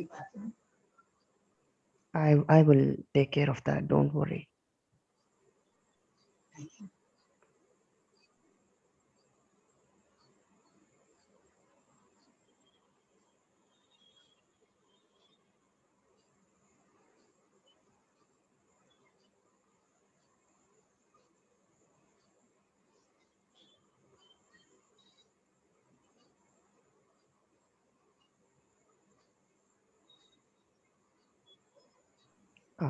button. I will take care of that. Don't worry. Thank you.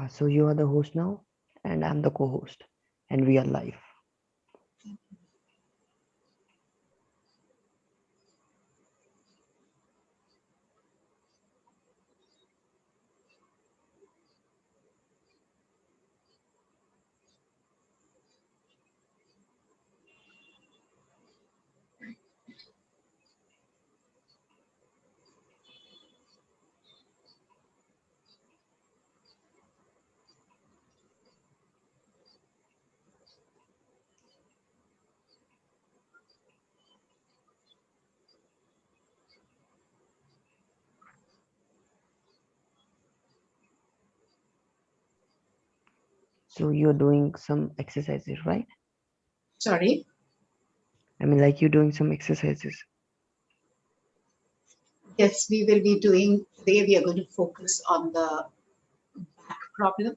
So you are the host now, and I'm the co-host, and we are live. So you're doing some exercises, right? Sorry. I mean, like you're doing some exercises. Yes, we will be doing today. We are going to focus on the back problem.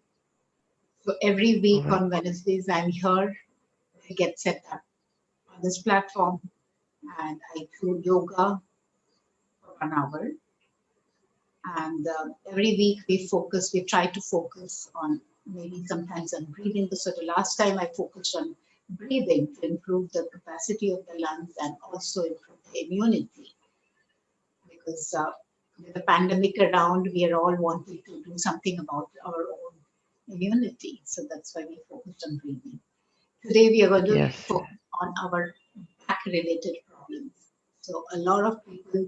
So every All week right. on Wednesdays, I'm here. I get set up on this platform, and I do yoga for 1 hour. And every week we try to focus on maybe sometimes on breathing. So the last time I focused on breathing to improve the capacity of the lungs and also improve the immunity. Because with the pandemic around, we are all wanting to do something about our own immunity. So that's why we focused on breathing. Today we are going to Yes. focus on our back related problems. So a lot of people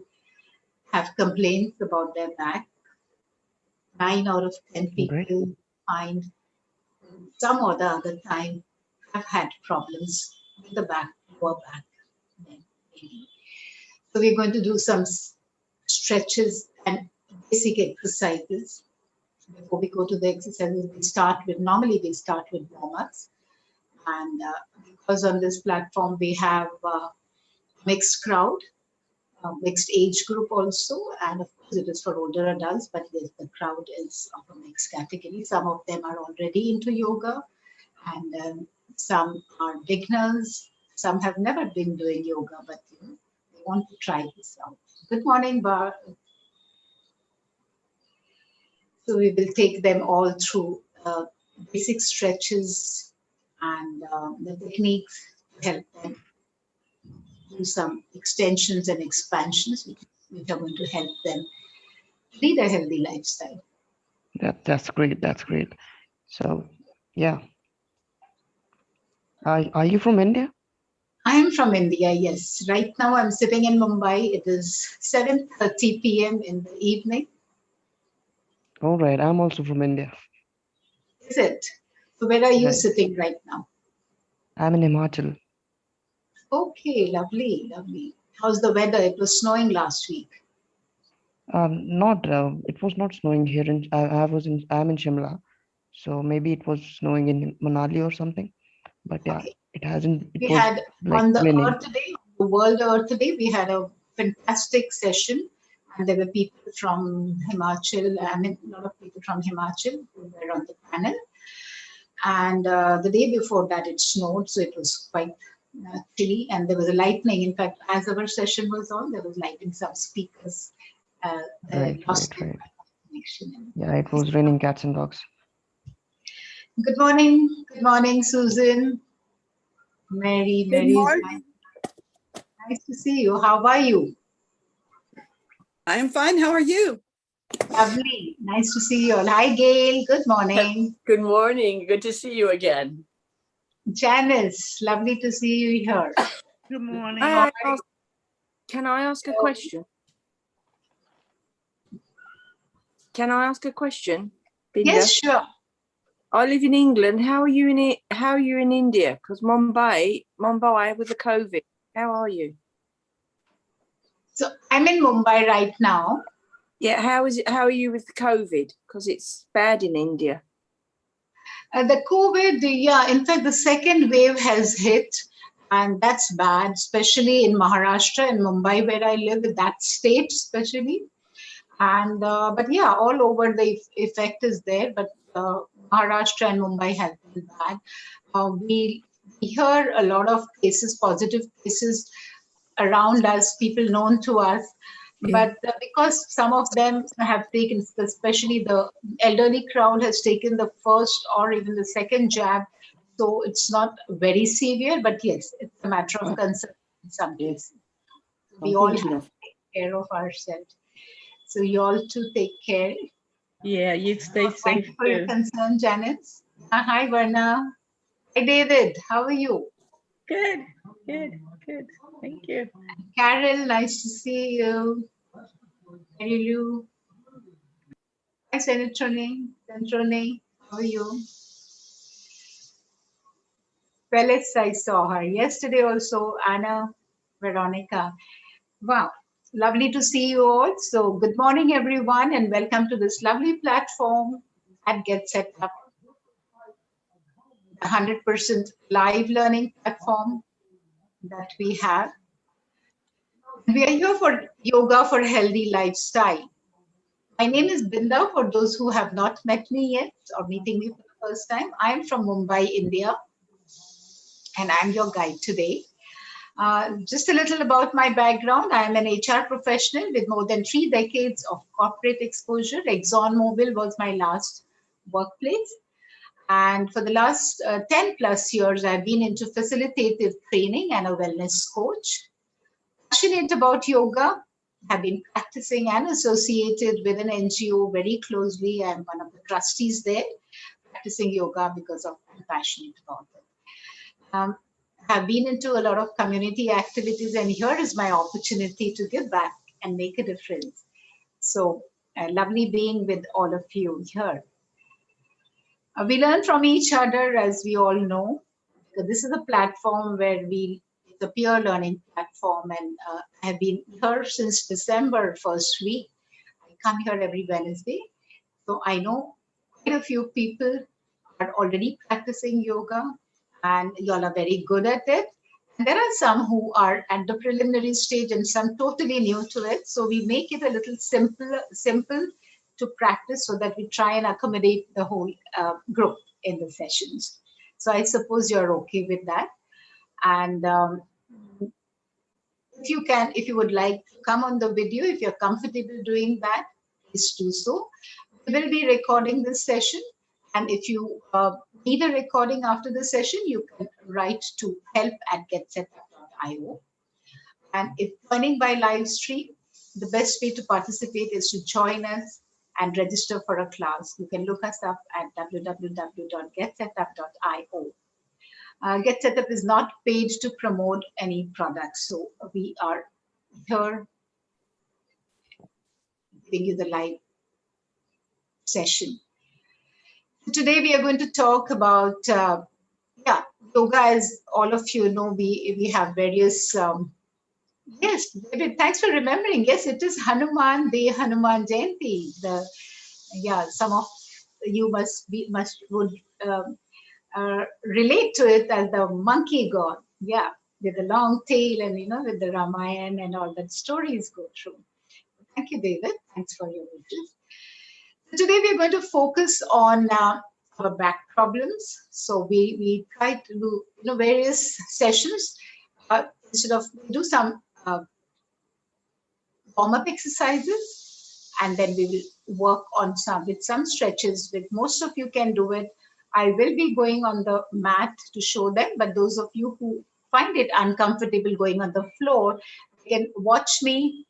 have complaints about their back. 9 out of 10 Great. people find some or the other time have had problems with the back, lower back. Maybe. So we're going to do some stretches and basic exercises. Before we go to the exercises, normally we start with warm-ups. And because on this platform we have a mixed crowd, mixed age group also, and of course it is for older adults, but the crowd is of a mixed category. Some of them are already into yoga, and some are beginners. Some have never been doing yoga, but they want to try this out. Good morning, Bar. So we will take them all through basic stretches and the techniques to help them do some extensions and expansions, which are going to help them lead a healthy lifestyle. That's great. That's great. So, yeah. Are you from India? I am from India, yes. Right now I'm sitting in Mumbai. It is 7:30 p.m. in the evening. All right. I'm also from India. Is it? So where are you Right. sitting right now? I'm in Himachal. Okay, lovely, lovely. How's the weather? It was snowing last week. Not. It was not snowing here. I was in. I'm in Shimla, so maybe it was snowing in Manali or something. But yeah, Okay. it hasn't. It We was had like on the raining. Earth Day, the World Earth Day, we had a fantastic session. And there were people from Himachal, I mean, a lot of people from Himachal who were on the panel. And the day before that, it snowed, so it was quite chilly. And there was a lightning. In fact, as our session was on, there was lightning. Some speakers Right. lost Right. their Right. connection. Yeah. It was raining cats and dogs. Good morning. Good morning, Susan. Mary. Good Mary is morning. nice to see you. How are you? I'm fine. How are you? Lovely. Nice to see you all. Hi, Gail. Good morning. Good morning. Good to see you again. Janice, lovely to see you here. Good morning. Can I ask a question? Can I ask a question? Binda? Yes, sure. I live in England. How are you in it? How are you in India? Because Mumbai with the COVID. How are you? So I'm in Mumbai right now. Yeah, how is it? How are you with the COVID? Because it's bad in India. The COVID, yeah, in fact, the second wave has hit, and that's bad, especially in Maharashtra and Mumbai, where I live, in that state especially. And but yeah, all over the effect is there, but Maharashtra and Mumbai have been bad. We hear a lot of cases, positive cases around us, people known to us. Yeah. But because some of them have taken, especially the elderly crowd has taken the first or even the second jab, so it's not very severe, but yes, it's a matter of concern in some cases. We all have to take care of ourselves. So you all too take care. Yeah, you stay Thank safe you for your too. concern, Janice. Hi, Varna. Hi, David. How are you? Good, good, good. Thank you. Carol, nice to see you. Mary Lou. Hi, Senatrone. Senatrone, how are you? Phyllis, I saw her yesterday also. Anna, Veronica. Wow, lovely to see you all. So, good morning, everyone, and welcome to this lovely platform at Get Set Up, 100% live learning platform that we have. We are here for yoga for healthy lifestyle. My name is Binda, for those who have not met me yet or meeting me for the first time. I am from Mumbai, India, and I'm your guide today. Just a little about my background. I am an HR professional with more than 3 decades of corporate exposure. ExxonMobil was my last workplace. And for the last 10 plus years, I've been into facilitative training and a wellness coach. Passionate about yoga, have been practicing and associated with an NGO very closely. I'm one of the trustees there, practicing yoga because I'm passionate about it. Have been into a lot of community activities, and here is my opportunity to give back and make a difference. So lovely being with all of you here. We learn from each other, as we all know. This is a platform where it's a peer learning platform, and I have been here since December first week. I come here every Wednesday. So I know quite a few people are already practicing yoga, and y'all are very good at it. And there are some who are at the preliminary stage and some totally new to it. So we make it a little simple to practice so that we try and accommodate the whole group in the sessions. So I suppose you're okay with that. And if you would like to come on the video, if you're comfortable doing that, please do so. We will be recording this session. And if you need a recording after the session, you can write to help@getsetup.io. And if joining by live stream, the best way to participate is to join us and register for a class. You can look us up at www.getsetup.io. GetSetup is not paid to promote any products. So we are here giving you the live session. Today we are going to talk about yoga. As all of you know, we have various yes, David, thanks for remembering. Yes, it is Hanuman Day, Hanuman Jayanti. Some of you would relate to it as the monkey god. Yeah, with the long tail and with the Ramayana and all that stories go through. Thank you, David. Thanks for your wishes. Today we're going to focus on our back problems. So we try to do various sessions. Instead of do some warm-up exercises, and then we will work on some stretches. With most of you can do it. I will be going on the mat to show them, but those of you who find it uncomfortable going on the floor can watch me.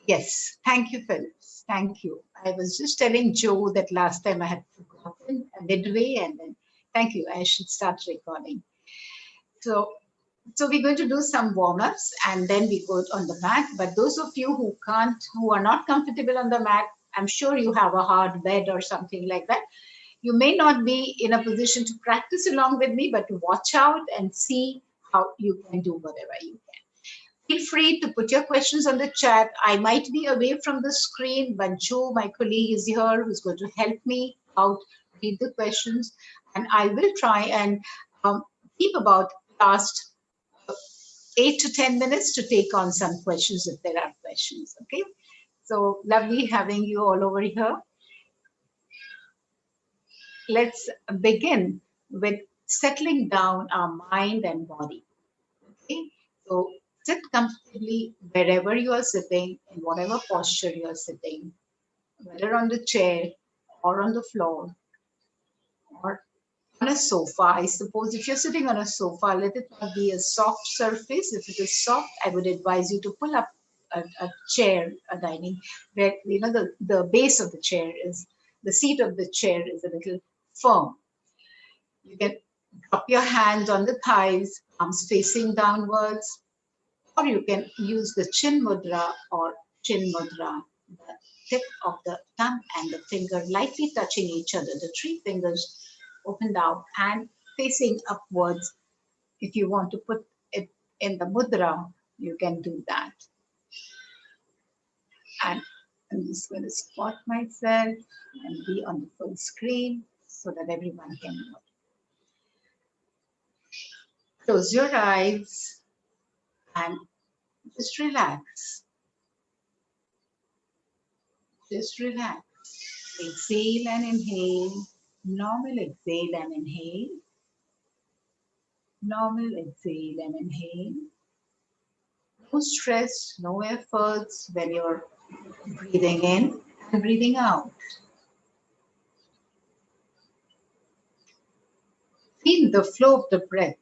Yes, thank you, Phyllis. Thank you. I was just telling Joe that last time I had forgotten midway, and then thank you. I should start recording. So we're going to do some warm-ups, and then we go on the mat. But those of you who are not comfortable on the mat, I'm sure you have a hard bed or something like that. You may not be in a position to practice along with me, but watch out and see how you can do whatever you can. Feel free to put your questions on the chat. I might be away from the screen, but Joe, my colleague, is here who's going to help me out, read the questions, and I will try and keep about last 8 to 10 minutes to take on some questions if there are questions. Okay, so lovely having you all over here. Let's begin with settling down our mind and body. Okay, so sit comfortably wherever you are sitting, in whatever posture you are sitting, whether on the chair or on the floor or on a sofa. I suppose if you're sitting on a sofa, let it not be a soft surface. If it is soft, I would advise you to pull up a chair, a dining, where the base of the chair is, the seat of the chair is a little firm. You can drop your hands on the thighs, arms facing downwards, or you can use the chin mudra or chin mudra, the tip of the thumb and the finger lightly touching each other, the three fingers opened out and facing upwards. If you want to put it in the mudra, you can do that. And I'm just going to spot myself and be on the full screen so that everyone can know. Close your eyes and just relax. Just relax. Exhale and inhale. Normal exhale and inhale. Normal exhale and inhale. No stress, no efforts when you're breathing in and breathing out. Feel the flow of the breath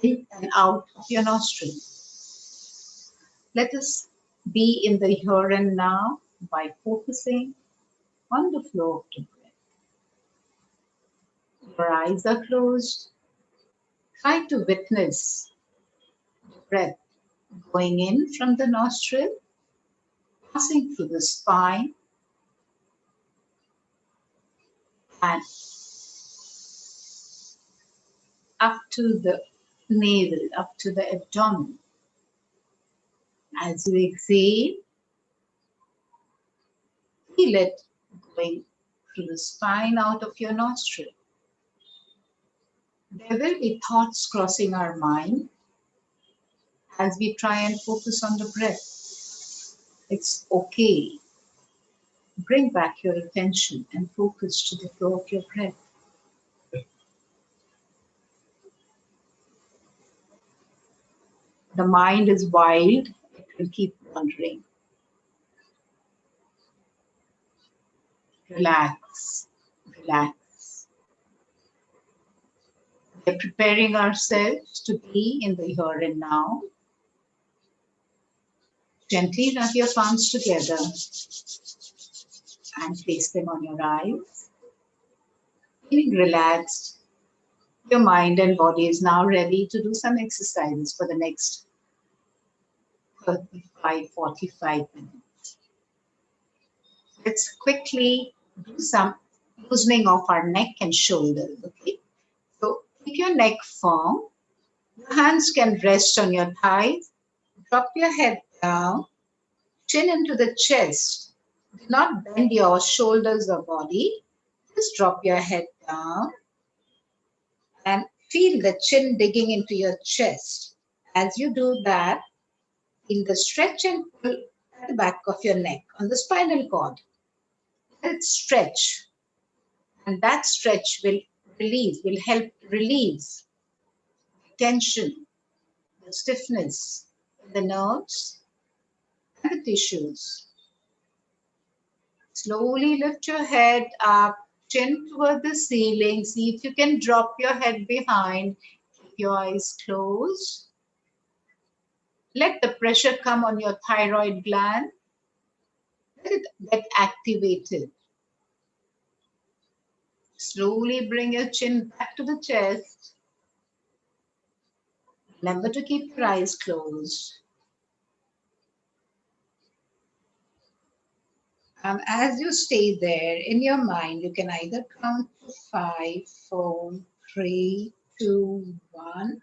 in and out of your nostrils. Let us be in the here and now by focusing on the flow of the breath. Your eyes are closed. Try to witness the breath going in from the nostril, passing through the spine, and up to the navel, up to the abdomen. As you exhale, feel it going through the spine out of your nostril. There will be thoughts crossing our mind as we try and focus on the breath. It's okay. Bring back your attention and focus to the flow of your breath. The mind is wild, it will keep wandering. Relax, relax. We're preparing ourselves to be in the here and now. Gently rub your palms together and place them on your eyes. Feeling relaxed, your mind and body is now ready to do some exercises for the next 45 minutes. Let's quickly do some loosening of our neck and shoulders, okay? So keep your neck firm. Your hands can rest on your thighs. Drop your head down, chin into the chest. Do not bend your shoulders or body. Just drop your head down and feel the chin digging into your chest. As you do that, feel the stretch and pull at the back of your neck on the spinal cord. Let it stretch, and that stretch will help release tension, the stiffness, the nerves, and the tissues. Slowly lift your head up, chin toward the ceiling. See if you can drop your head behind. Keep your eyes closed. Let the pressure come on your thyroid gland. Let it get activated. Slowly bring your chin back to the chest. Remember to keep your eyes closed. As you stay there, in your mind, you can either count to 5, 4, 3, 2, 1.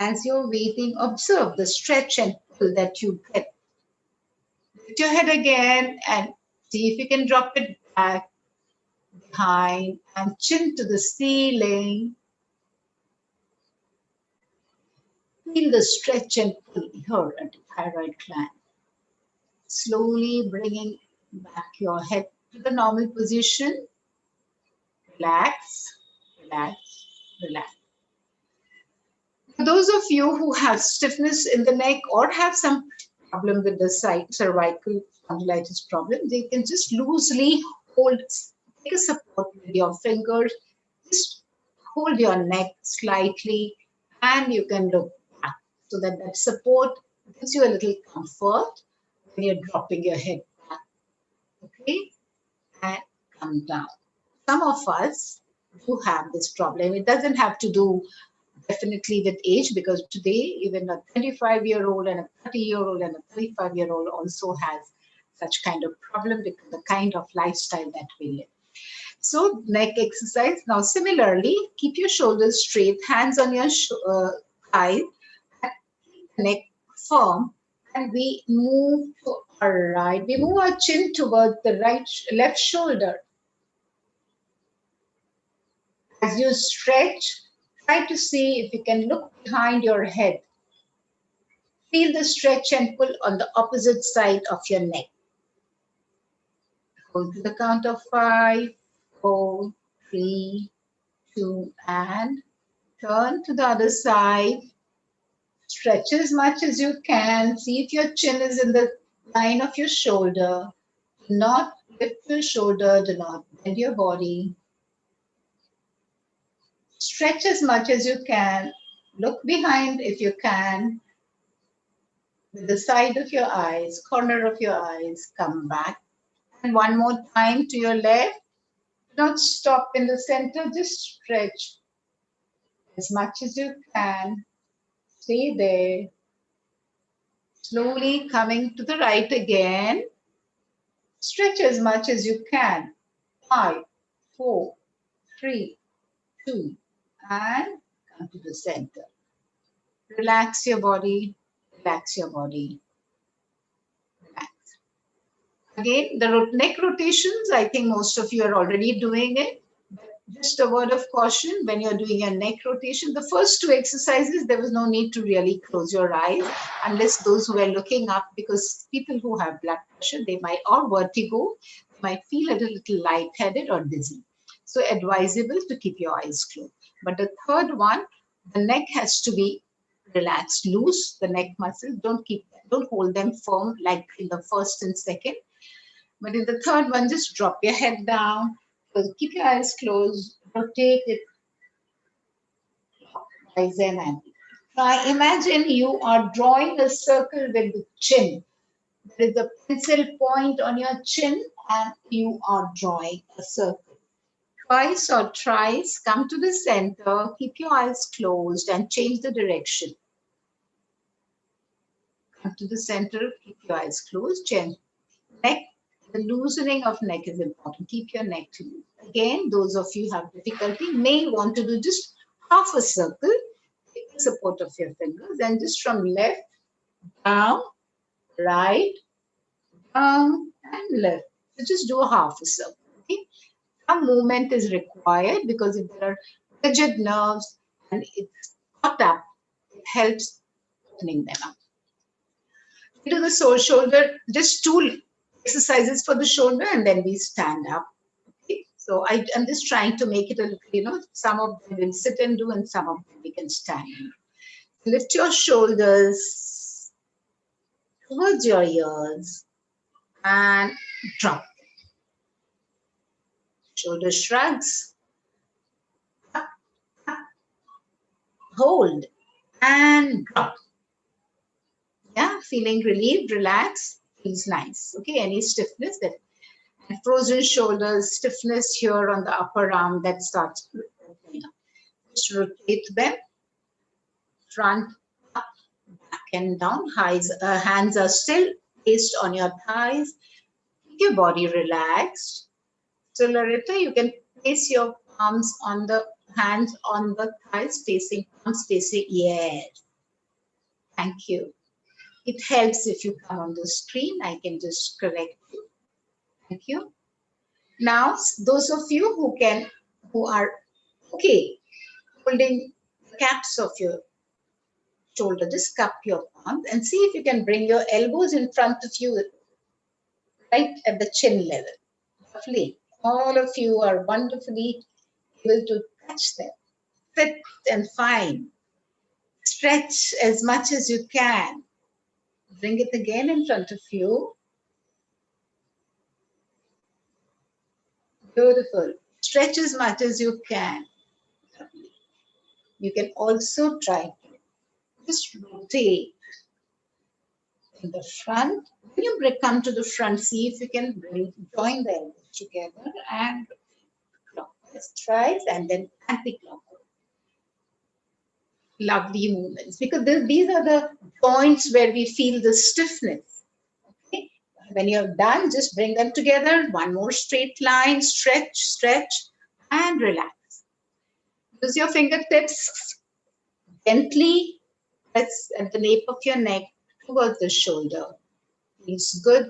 As you're waiting, observe the stretch and pull that you get. Lift your head again and see if you can drop it back behind and chin to the ceiling. Feel the stretch and pull here at the thyroid gland. Slowly bringing back your head to the normal position. Relax, relax, relax. For those of you who have stiffness in the neck or have some problem with the cervical spondylitis problem, they can just loosely hold, take a support with your fingers, just hold your neck slightly, and you can look back so that that support gives you a little comfort when you're dropping your head back. Okay, and come down. Some of us do have this problem. It doesn't have to do definitely with age, because today even a 25-year-old and a 30-year-old and a 35-year-old also has such kind of problem because the kind of lifestyle that we live. So neck exercise. Now similarly, keep your shoulders straight, hands on your thighs, keep the neck firm, and we move to our right. We move our chin towards the left shoulder. As you stretch, try to see if you can look behind your head. Feel the stretch and pull on the opposite side of your neck. Hold to the count of 5, 4, 3, 2, and turn to the other side. Stretch as much as you can. See if your chin is in the line of your shoulder. Do not lift your shoulder. Do not bend your body. Stretch as much as you can. Look behind if you can. With the side of your eyes, corner of your eyes, come back. And one more time to your left. Do not stop in the center, just stretch as much as you can. Stay there. Slowly coming to the right again. Stretch as much as you can. 5, 4, 3, 2, and come to the center. Relax your body, relax your body. Relax. Again, the neck rotations, I think most of you are already doing it. Just a word of caution, when you're doing a neck rotation, the first 2 exercises, there was no need to really close your eyes, unless those who are looking up, because people who have blood pressure, they might, or vertigo, might feel a little lightheaded or dizzy. So advisable to keep your eyes closed. But the third one, the neck has to be relaxed, loose, the neck muscles, don't hold them firm like in the first and second. But in the third one, just drop your head down. Keep your eyes closed, rotate it. Try, imagine you are drawing a circle with the chin. There is a pencil point on your chin and you are drawing a circle. Twice or thrice, come to the center, keep your eyes closed and change the direction. Come to the center, keep your eyes closed, chin. Neck, the loosening of neck is important. Keep your neck loose. Again, those of you who have difficulty may want to do just half a circle. Take the support of your fingers and just from left, down, right, down, and left. So just do a half a circle. Okay? Some movement is required because if there are rigid nerves and it's caught up, it helps opening them up. We do the sore shoulder, just 2 exercises for the shoulder, and then we stand up. Okay? So I'm just trying to make it a little, some of them will sit and do, and some of them we can stand. Lift your shoulders towards your ears and drop. Shoulder shrugs. Up, up. Hold and drop. Yeah, feeling relieved, relaxed, feels nice. Okay, any stiffness that frozen shoulders, stiffness here on the upper arm that starts opening up. Just rotate them, front, up, back and down. Hands are still placed on your thighs. Keep your body relaxed. So Loretta, you can place your palms on the hands on the thighs, palms facing, yes. Thank you. It helps if you come on the screen. I can just correct you. Thank you. Now, those of you who are okay, holding the caps of your shoulder, just cup your palms and see if you can bring your elbows in front of you, right at the chin level. Lovely. All of you are wonderfully able to touch them. Fit and fine. Stretch as much as you can. Bring it again in front of you. Beautiful. Stretch as much as you can. You can also try to just rotate in the front. When you come to the front, see if you can join the elbows together and clockwise thrice and then anti-clockwise. Lovely movements, because these are the points where we feel the stiffness. Okay? When you're done, just bring them together. One more straight line, stretch, stretch, and relax. Use your fingertips gently. Press at the nape of your neck towards the shoulder. Feels good.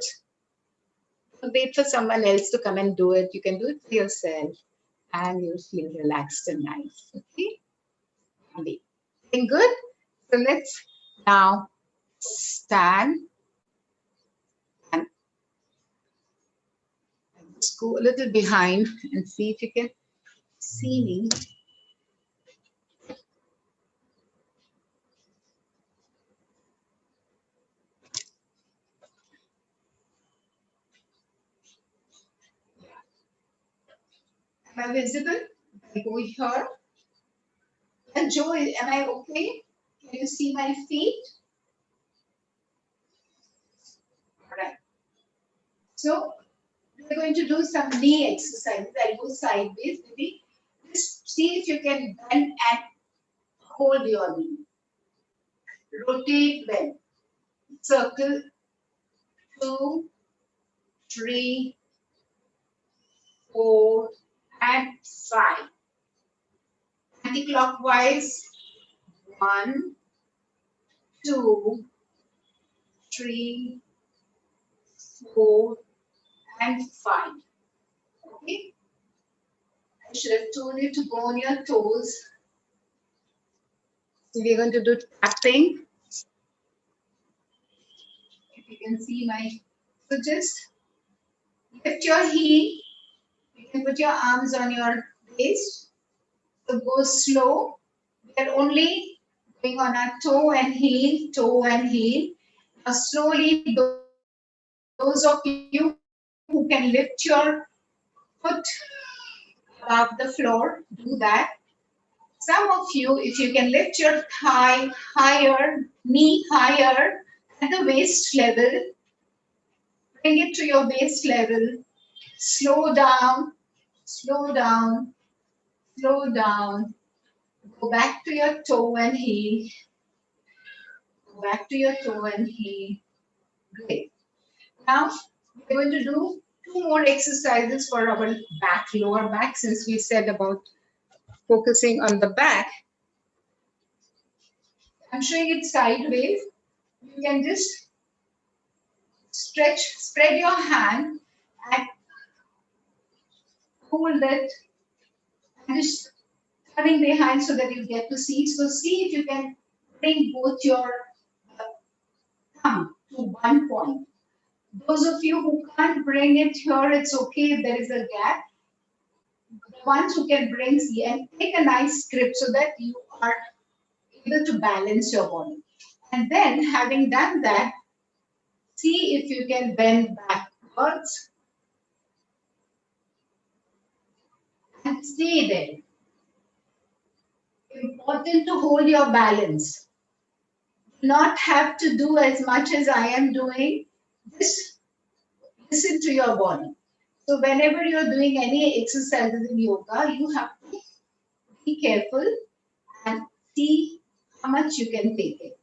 Don't wait for someone else to come and do it. You can do it for yourself, and you'll feel relaxed and nice. Okay? Feeling good? So let's now stand and just go a little behind and see if you can see me. Am I visible? I go here. And Joe, am I okay? Can you see my feet? All right. So we're going to do some knee exercises. I'll go sideways. Maybe just see if you can bend and hold your knee. Rotate well. Circle 2, 3, 4, and 5. Anti-clockwise. 1, 2, 3, 4, and 5. Okay? I should have told you to go on your toes. So we're going to do tapping. If you can see my, so just lift your heel. You can put your arms on your waist. So go slow. We are only going on our toe and heel, toe and heel. Now slowly, those of you who can lift your foot above the floor, do that. Some of you, if you can lift your thigh higher, knee higher at the waist level, bring it to your waist level, slow down, slow down, slow down, go back to your toe and heel, go back to your toe and heel. Great. Now, we're going to do 2 more exercises for our back, lower back, since we said about focusing on the back. I'm showing it sideways. You can just stretch, spread your hand and hold it and just turning behind so that you get to see. So see if you can bring both your thumb to one point. Those of you who can't bring it here, it's okay, there is a gap. The ones who can bring, see, and take a nice grip so that you are able to balance your body. And then, having done that, see if you can bend backwards and stay there. Important to hold your balance. Not have to do as much as I am doing. Just listen to your body. So whenever you're doing any exercises in yoga, you have to be careful and see how much you can take it.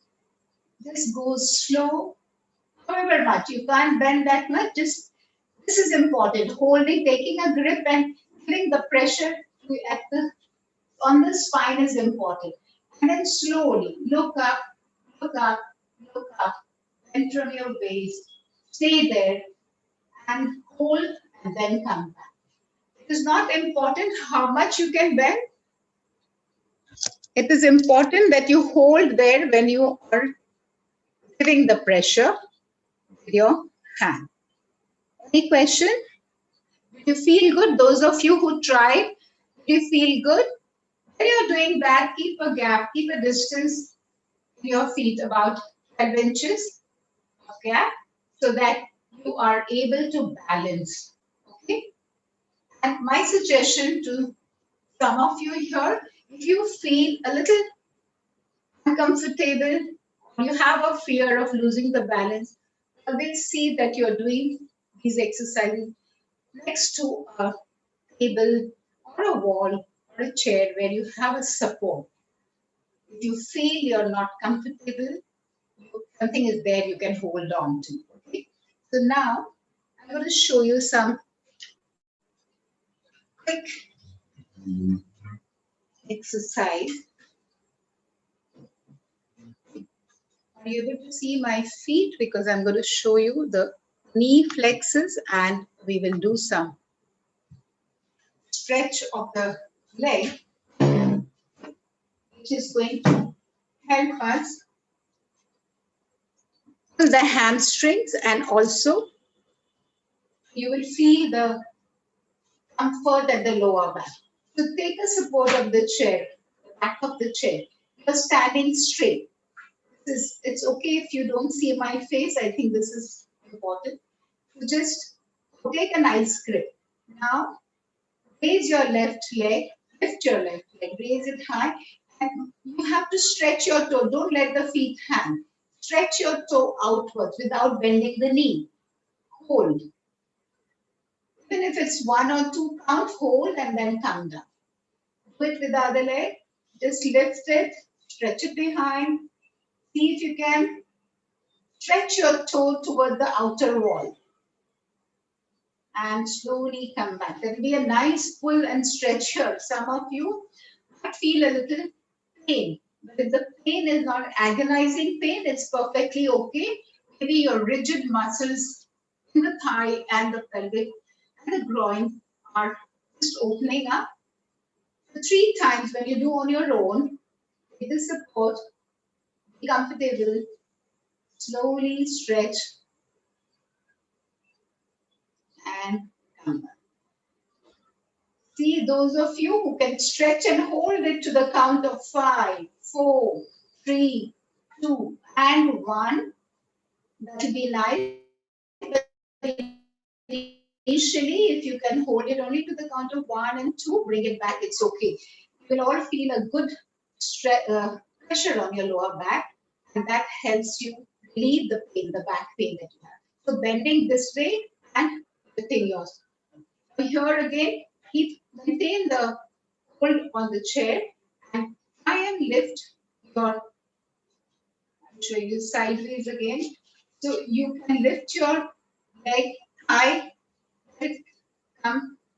Just go slow, however much. You can't bend that much. Just this is important. Holding, taking a grip and giving the pressure on the spine is important. And then slowly look up, look up, bend from your waist, stay there and hold and then come back. It is not important how much you can bend. It is important that you hold there when you are giving the pressure with your hand. Any question? Do you feel good? Those of you who tried, do you feel good? When you're doing that, keep a gap, keep a distance in your feet about 12 inches of gap so that you are able to balance. Okay? And my suggestion to some of you here, if you feel a little uncomfortable, you have a fear of losing the balance, always see that you're doing these exercises next to a table or a wall or a chair where you have a support. If you feel you're not comfortable, something is there you can hold on to. Okay? So now I'm going to show you some quick exercise. Are you able to see my feet? Because I'm going to show you the knee flexes and we will do some stretch of the leg, which is going to help us the hamstrings, and also you will feel the comfort at the lower back. So take a support of the chair, the back of the chair. You're standing straight. It's okay if you don't see my face. I think this is important. You just take a nice grip. Now raise your left leg, lift your left leg, raise it high, and you have to stretch your toe. Don't let the feet hang. Stretch your toe outwards without bending the knee. Hold. Even if it's 1 or 2 count, hold and then come down. Do it with the other leg. Just lift it, stretch it behind. See if you can stretch your toe toward the outer wall. And slowly come back. There will be a nice pull and stretch here. Some of you might feel a little pain. But if the pain is not agonizing pain, it's perfectly okay. Maybe your rigid muscles in the thigh and the pelvic and the groin are just opening up. So 3 times when you do on your own, with the support, be comfortable, slowly stretch and come back. See those of you who can stretch and hold it to the count of 5, 4, 3, 2, and 1. That will be nice. Initially, if you can hold it only to the count of 1 and 2, bring it back, it's okay. You will all feel a good pressure on your lower back, and that helps you relieve the pain, the back pain that you have. So bending this way and lifting yours. Here again, maintain the hold on the chair and try and lift your, I'll show you sideways again. So you can lift your leg high,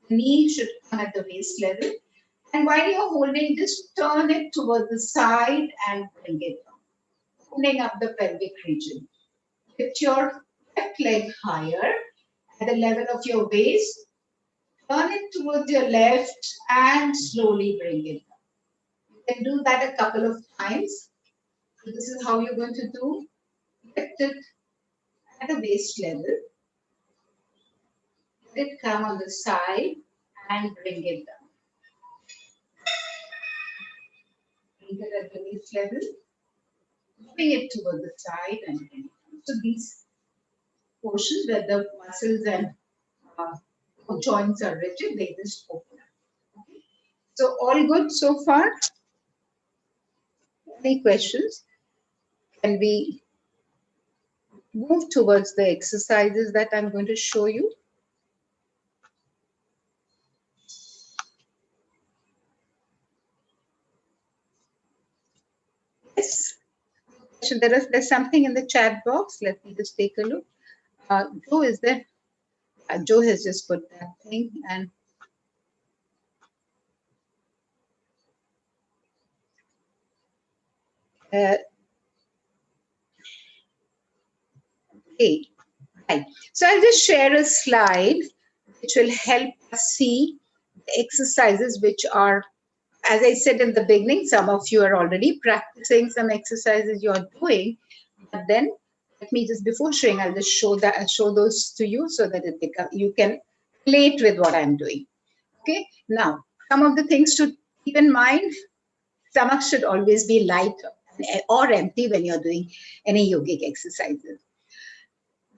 knee should come at the waist level. And while you're holding, just turn it toward the side and bring it down, opening up the pelvic region. Lift your left leg higher at the level of your waist. Turn it towards your left and slowly bring it down. You can do that a couple of times. So this is how you're going to do. Lift it at the waist level. Let it come on the side and bring it down. Bring it at the waist level. Bring it toward the side and bring it down. So these portions where the muscles and joints are rigid, they just open up. Okay. So all good so far? Any questions? Can we move towards the exercises that I'm going to show you? Yes. There's something in the chat box. Let me just take a look. Joe, is there? Joe has just put that thing and Okay, right. So I'll just share a slide which will help us see the exercises which are, as I said in the beginning, some of you are already practicing some exercises you're doing, but then let me just, before showing, I'll just show those to you so that you can relate with what I'm doing. Okay, now some of the things to keep in mind: stomach should always be light or empty when you're doing any yogic exercises.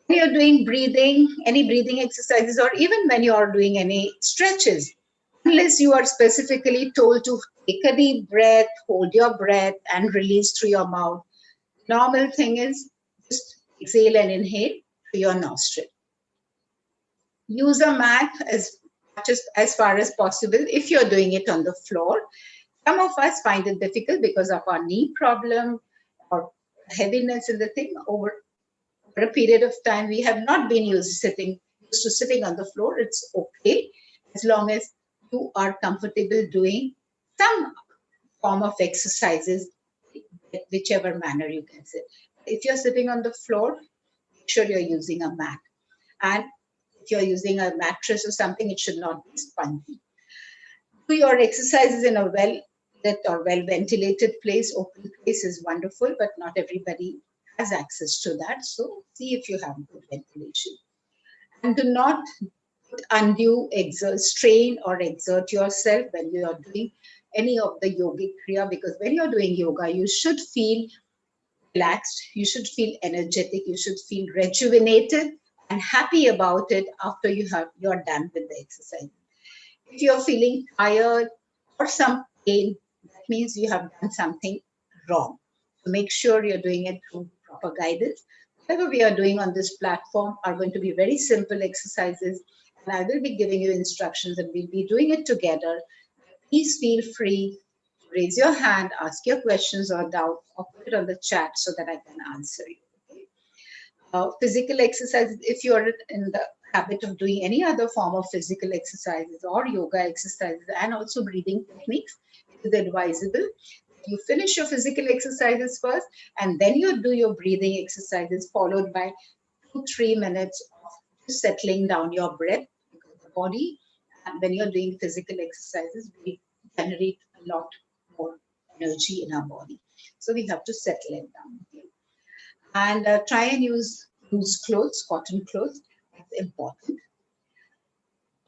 When you're doing breathing, any breathing exercises, or even when you're doing any stretches, unless you are specifically told to take a deep breath, hold your breath, and release through your mouth, normal thing is just exhale and inhale through your nostril. Use a mat as far as possible if you're doing it on the floor. Some of us find it difficult because of our knee problem or heaviness in the thing. Over a period of time, we have not been used to sitting on the floor. It's okay as long as you are comfortable doing some form of exercises, whichever manner you can sit. If you're sitting on the floor, make sure you're using a mat. And if you're using a mattress or something, it should not be spongy. Do your exercises in a well-lit or well-ventilated place. Open place is wonderful, but not everybody has access to that. So see if you have good ventilation. And do not put undue strain or exert yourself when you are doing any of the yogic kriya, because when you're doing yoga, you should feel relaxed, you should feel energetic, you should feel rejuvenated and happy about it after you're done with the exercise. If you're feeling tired or some pain, that means you have done something wrong. So make sure you're doing it through proper guidance. Whatever we are doing on this platform are going to be very simple exercises, and I will be giving you instructions and we'll be doing it together. Please feel free to raise your hand, ask your questions or doubts, or put it on the chat so that I can answer you. Okay? Physical exercises, if you're in the habit of doing any other form of physical exercises or yoga exercises and also breathing techniques, it is advisable you finish your physical exercises first and then you do your breathing exercises, followed by 2-3 minutes of settling down your breath, because the body, and when you're doing physical exercises, we generate a lot more energy in our body. So we have to settle it down. Okay? And try and use loose clothes, cotton clothes. That's important.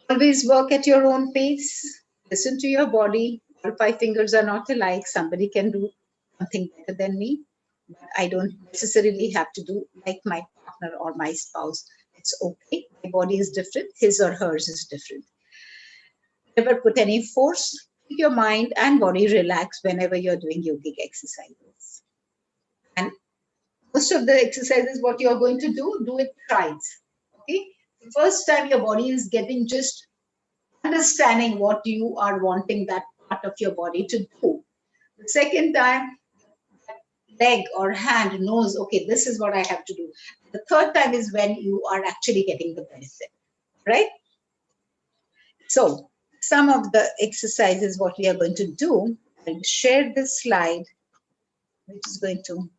Always work at your own pace. Listen to your body. All 5 fingers are not alike. Somebody can do something better than me, but I don't necessarily have to do like my partner or my spouse. It's okay. My body is different. His or hers is different. Never put any force. Keep your mind and body relaxed whenever you're doing yogic exercises. And most of the exercises, what you're going to do it thrice. Okay. The first time your body is getting just understanding what you are wanting that part of your body to do. The second time, leg or hand knows, okay, this is what I have to do. The third time is when you are actually getting the benefit, right? So some of the exercises, what we are going to do, I'll share this slide, which is going to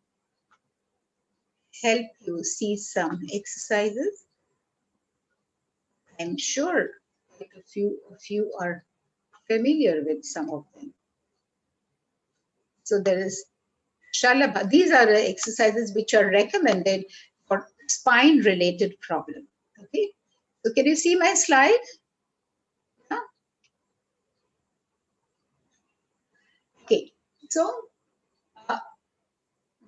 help you see some exercises. I'm sure a few of you are familiar with some of them. So there is Shalabha. These are the exercises which are recommended for spine-related problem. Okay, so can you see my slide? Huh? Okay, so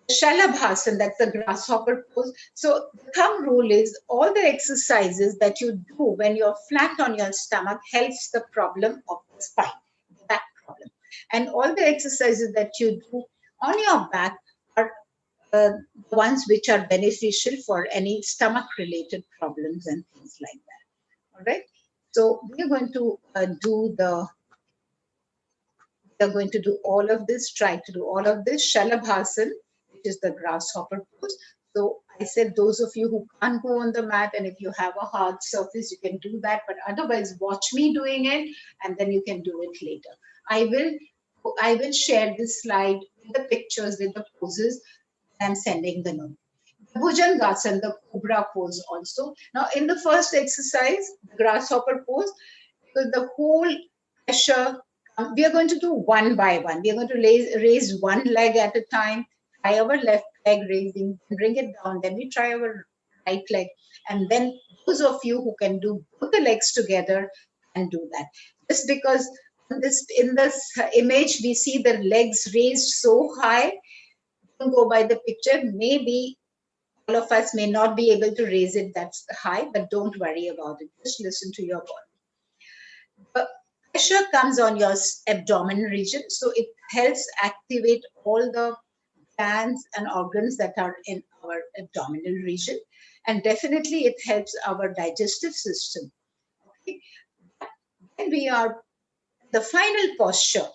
Shalabhasan, that's the grasshopper pose. So the thumb rule is all the exercises that you do when you're flat on your stomach helps the problem of the spine, the back problem. And all the exercises that you do on your back are the ones which are beneficial for any stomach-related problems and things like that. All right. So we're going to do all of this. Try to do all of this. Shalabhasan, which is the grasshopper pose. So I said those of you who can't go on the mat, and if you have a hard surface, you can do that. But otherwise, watch me doing it, and then you can do it later. I will share this slide with the pictures, with the poses. I'm sending the note. Bhujangasana, the cobra pose also. Now, in the first exercise, grasshopper pose, the whole pressure, we are going to do one by one. We are going to raise one leg at a time, try our left leg raising, bring it down, then we try our right leg. And then those of you who can do both the legs together can do that. Just because in this image, we see the legs raised so high, don't go by the picture, maybe all of us may not be able to raise it that high, but don't worry about it. Just listen to your body. The pressure comes on your abdomen region, so it helps activate all the glands and organs that are in our abdominal region, and definitely it helps our digestive system. Okay? When we are the final posture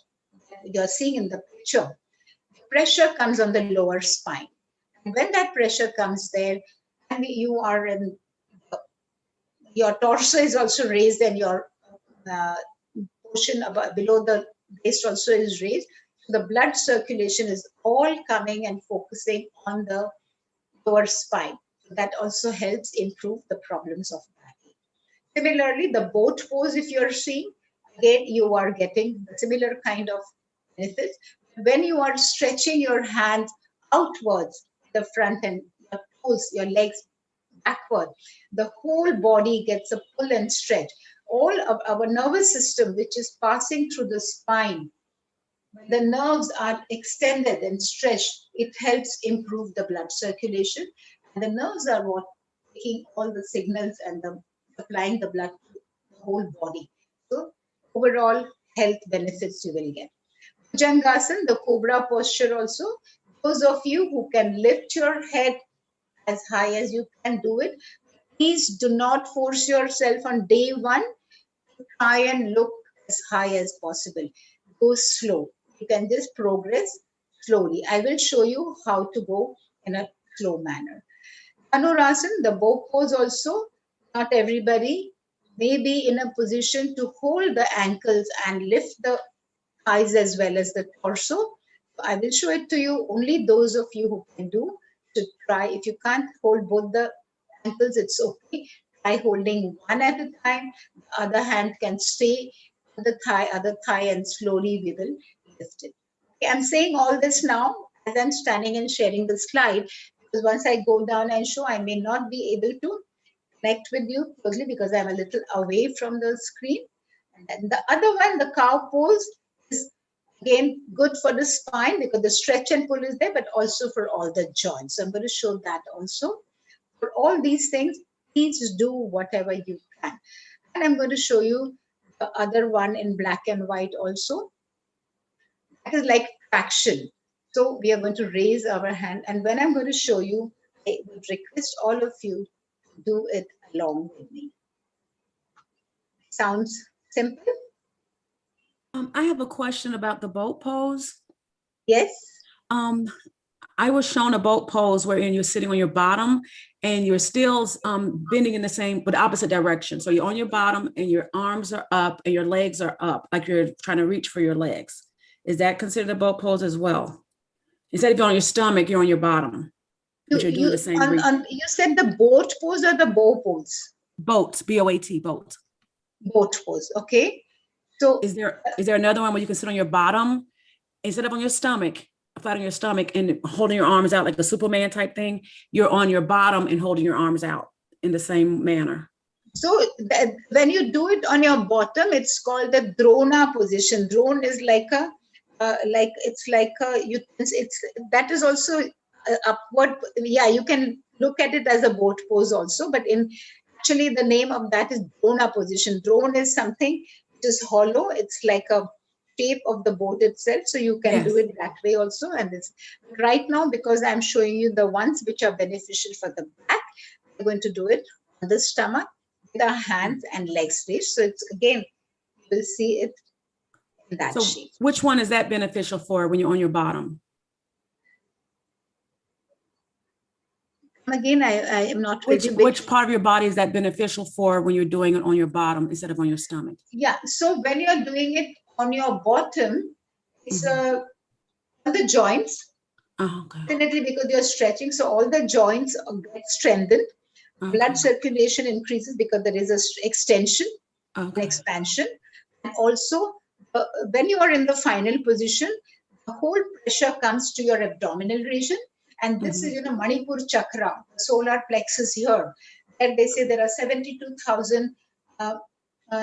that you're seeing in the picture, pressure comes on the lower spine. And when that pressure comes there, and you are in, your torso is also raised and your portion above, below the waist also is raised. So the blood circulation is all coming and focusing on the lower spine. That also helps improve the problems of backache. Similarly, the boat pose, if you're seeing, again, you are getting a similar kind of benefits. When you are stretching your hands outwards, the front and your toes, your legs backward, the whole body gets a pull and stretch. All of our nervous system, which is passing through the spine, when the nerves are extended and stretched, it helps improve the blood circulation. And the nerves are what taking all the signals and supplying the blood to the whole body. So overall health benefits you will get. Bhujangasana, the cobra posture also. Those of you who can lift your head as high as you can do it, please do not force yourself on day one to try and look as high as possible. Go slow. You can just progress slowly. I will show you how to go in a slow manner. Dhanurasana, the bow pose also, not everybody may be in a position to hold the ankles and lift the thighs as well as the torso. I will show it to you. Only those of you who can do should try. If you can't hold both the ankles, it's okay. Try holding one at a time. The other hand can stay on the thigh, other thigh, and slowly we will lift it. Okay, I'm saying all this now as I'm standing and sharing the slide, because once I go down and show, I may not be able to connect with you closely because I'm a little away from the screen. And the other one, the cow pose, is again good for the spine because the stretch and pull is there, but also for all the joints. So I'm going to show that also. For all these things, please do whatever you can. And I'm going to show you the other one in black and white also. That is like traction. So we are going to raise our hand. And when I'm going to show you, I would request all of you to do it along with me. Sounds simple? I have a question about the boat pose. Yes. I was shown a boat pose wherein you're sitting on your bottom and you're still bending in the same, but opposite direction. So you're on your bottom and your arms are up and your legs are up, like you're trying to reach for your legs. Is that considered a boat pose as well? Instead of you're on your stomach, you're on your bottom. But you're doing the same. You said the boat pose or the bow pose? Boat, B-O-A-T, boat. Boat pose, okay. So is there another one where you can sit on your bottom instead of on your stomach, flat on your stomach and holding your arms out like a Superman type thing? You're on your bottom and holding your arms out in the same manner. So when you do it on your bottom, it's called the drona position. Drone is like a that is also upward. Yeah, you can look at it as a boat pose also, but actually the name of that is drona position. Drone is something which is hollow. It's like a shape of the boat itself, so you can do it that way also. And it's right now, because I'm showing you the ones which are beneficial for the back, we're going to do it on the stomach with our hands and legs raised. So it's again, you'll see it in that shape. Which one is that beneficial for when you're on your bottom? Again, I am not which part of your body is that beneficial for when you're doing it on your bottom instead of on your stomach? Yeah, so when you're doing it on your bottom, it's on the joints. Okay. Definitely because you're stretching, so all the joints get strengthened. Okay. Blood circulation increases because there is a extension and Okay. expansion. And also, when you are in the final position, the whole pressure comes to your abdominal region. And this is, Manipur chakra, the solar plexus here. And they say there are 72,000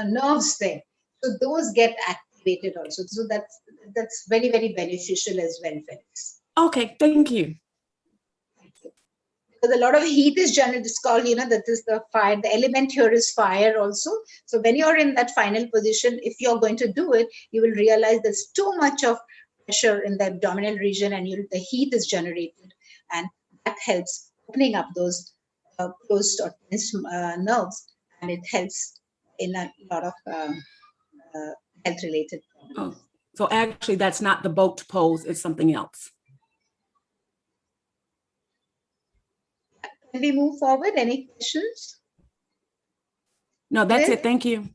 nerves there. So those get activated also. So that's very, very beneficial as well, Felix. Okay, thank you. Because a lot of heat is generated. It's called, that is the fire. The element here is fire also. So when you're in that final position, if you're going to do it, you will realize there's too much of pressure in the abdominal region, and the heat is generated, and that helps opening up those closed or tense nerves, and it helps in a lot of health-related problems. Oh, so actually, that's not the boat pose; it's something else. Can we move forward? Any questions? No, that's Liz? it. Thank you.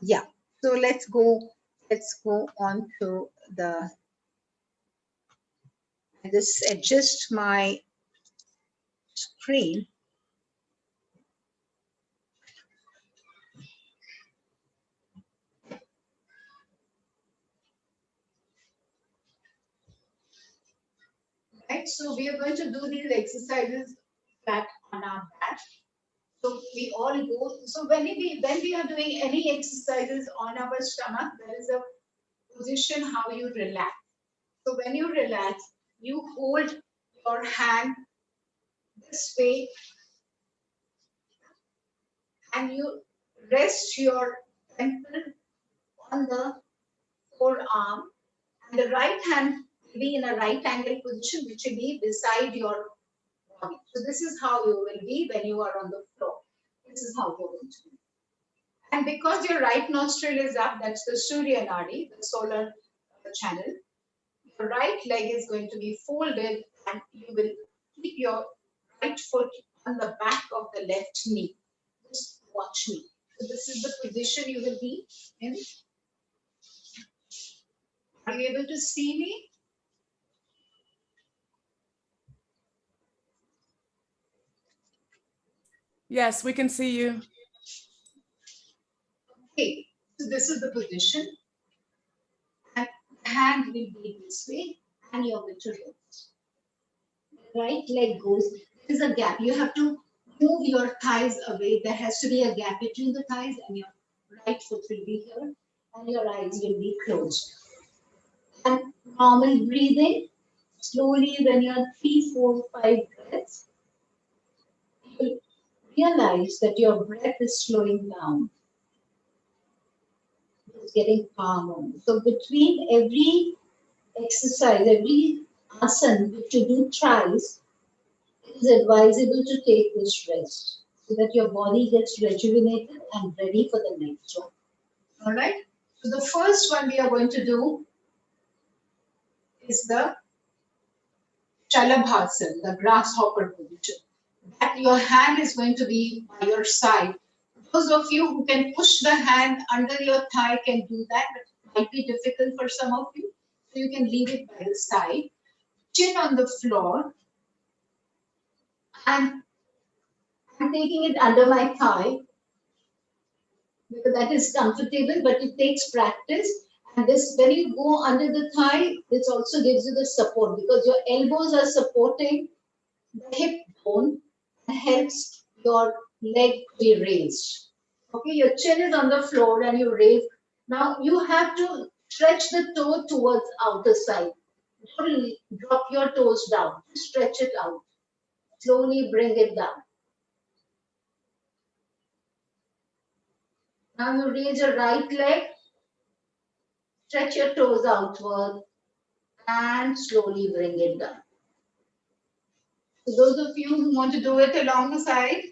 Yeah. So let's go on to the. I just adjust my screen. Right. So we are going to do these exercises flat on our back. So we all go. So when we are doing any exercises on our stomach, there is a position how you relax. So when you relax, you hold your hand this way, and you rest your temple on the forearm, and the right hand will be in a right angle position, which will be beside your body. So this is how you will be when you are on the floor. This is how you're going to be. And because your right nostril is up, that's the Surya Nadi, the solar channel, your right leg is going to be folded, and you will keep your right foot on the back of the left knee. Just watch me. So this is the position you will be in. Are you able to see me? Yes, we can see you. Okay, so this is the position. And the hand will be this way, and you're going to rest. Right leg goes, there's a gap. You have to move your thighs away. There has to be a gap between the thighs, and your right foot will be here, and your eyes will be closed. And normal breathing, slowly when you're 3, 4, 5 breaths, you will realize that your breath is slowing down. It's getting calmer. So between every exercise, every asana which you do thrice, it is advisable to take this rest so that your body gets rejuvenated and ready for the next one. All right. So the first one we are going to do is the Shalabhasana, the grasshopper position. That your hand is going to be by your side. Those of you who can push the hand under your thigh can do that, but it might be difficult for some of you. So you can leave it by the side. Chin on the floor. And I'm taking it under my thigh because that is comfortable, but it takes practice. And this, when you go under the thigh, this also gives you the support because your elbows are supporting the hip bone and helps your leg be raised. Okay, your chin is on the floor and you raise. Now you have to stretch the toe towards outer side. Don't drop your toes down. Stretch it out. Slowly bring it down. Now you raise your right leg. Stretch your toes outward and slowly bring it down. So those of you who want to do it along the side,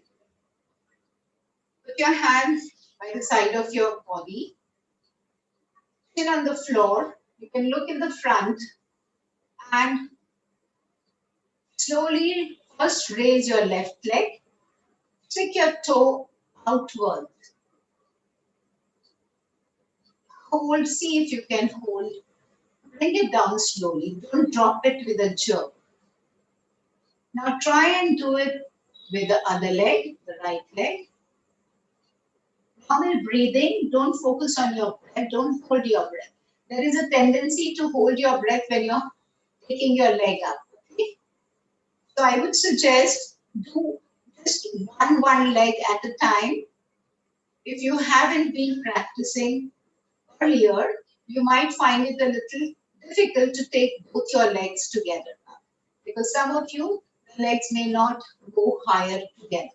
put your hands by the side of your body. Chin on the floor. You can look in the front and slowly first raise your left leg. Stick your toe outward. Hold, see if you can hold Bring it down slowly. Don't drop it with a jerk. Now try and do it with the other leg, the right leg. Normal breathing, don't focus on your breath, don't hold your breath. There is a tendency to hold your breath when you're taking your leg up. Okay? So I would suggest do just one leg at a time. If you haven't been practicing earlier, you might find it a little difficult to take both your legs together. Because some of you, the legs may not go higher together.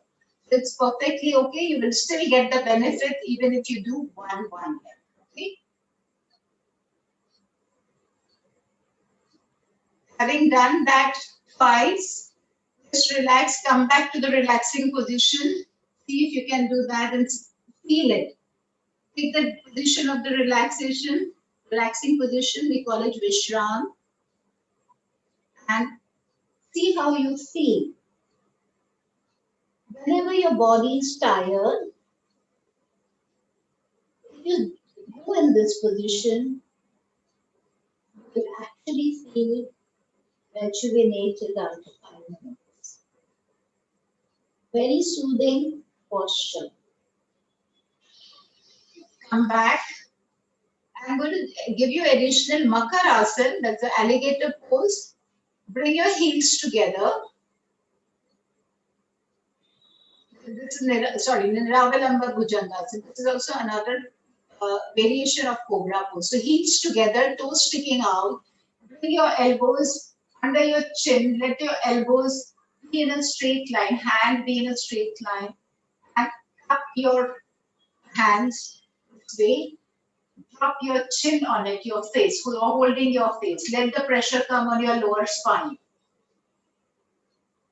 It's perfectly okay. You will still get the benefit even if you do one leg. Okay? Having done that twice, just relax, come back to the relaxing position. See if you can do that and feel it. Take the position of the relaxation, relaxing position, we call it Vishram. And see how you feel. Whenever your body is tired, if you go in this position, you will actually feel rejuvenated after 5 minutes. Very soothing posture. Come back. I'm going to give you additional Makarasana, that's the alligator pose. Bring your heels together. This is Niravalamba Bhujangasana. This is also another variation of Cobra pose. So heels together, toes sticking out. Bring your elbows under your chin. Let your elbows be in a straight line, hand be in a straight line. And up your hands this way. Drop your chin on it, your face. You're holding your face. Let the pressure come on your lower spine.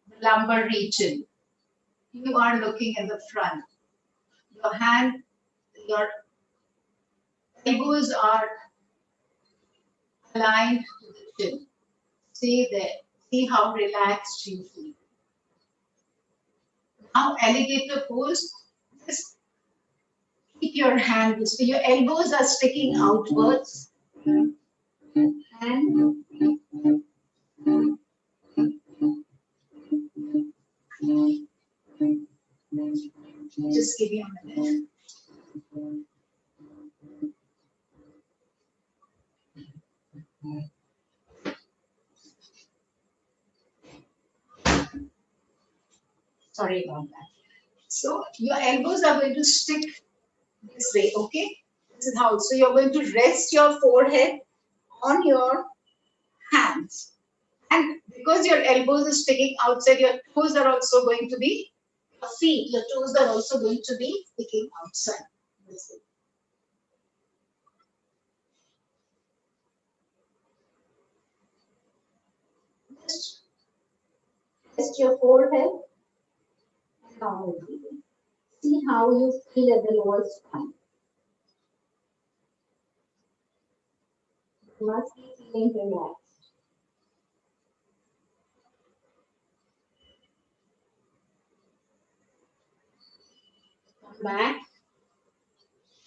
The lumbar region. You are looking at the front. Your hand, your elbows are aligned to the chin. Stay there. See how relaxed you feel. Now, alligator pose. Just keep your hand this way. Your elbows are sticking outwards. And just give me a minute. Sorry about that. So your elbows are going to stick this way, okay? This is how. So you're going to rest your forehead on your hands. And because your elbows are sticking outside, your toes are also going to be, your feet, your toes are also going to be sticking outside. This way. Just rest your forehead. Normal breathing. See how you feel at the lower spine. You must be feeling relaxed. Come back.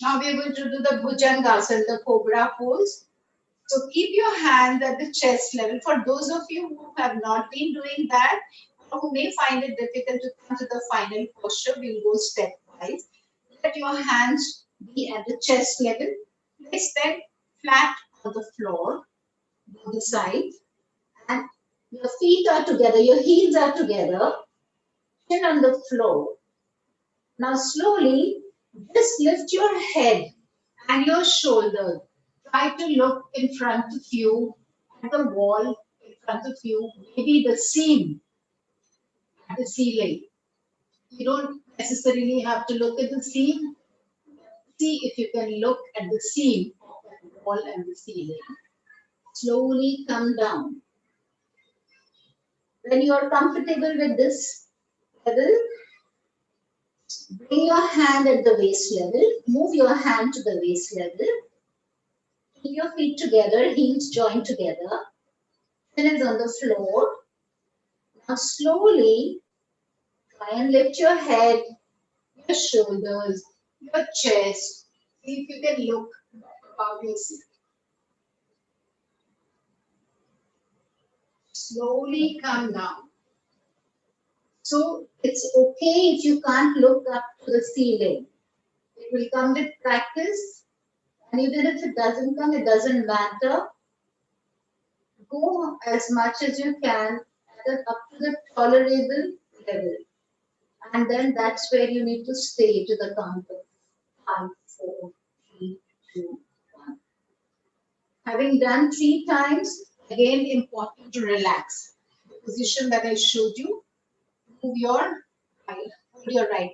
Now we are going to do the Bhujangasana, the Cobra pose. So keep your hand at the chest level. For those of you who have not been doing that, or who may find it difficult to come to the final posture, we'll go stepwise. Let your hands be at the chest level. Place them flat on the floor, on the side, and your feet are together, your heels are together, chin on the floor. Now slowly, just lift your head and your shoulders. Try to look in front of you, at the wall in front of you, maybe the seam at the ceiling. You don't necessarily have to look at the seam. See if you can look at the seam of the wall and the ceiling. Slowly come down. When you are comfortable with this level, bring your hand at the waist level. Move your hand to the waist level. Keep your feet together, heels joined together. Chin is on the floor. Now slowly try and lift your head, your shoulders, your chest. See if you can look above yourself. slowly come down. So it's okay if you can't look up to the ceiling. It will come with practice. And even if it doesn't come, it doesn't matter. Go as much as you can up to the tolerable level. And then that's where you need to stay to the count of 5, 4, 3, 2, 1. Having done 3 times, again important to relax. The position that I showed you, move your right leg,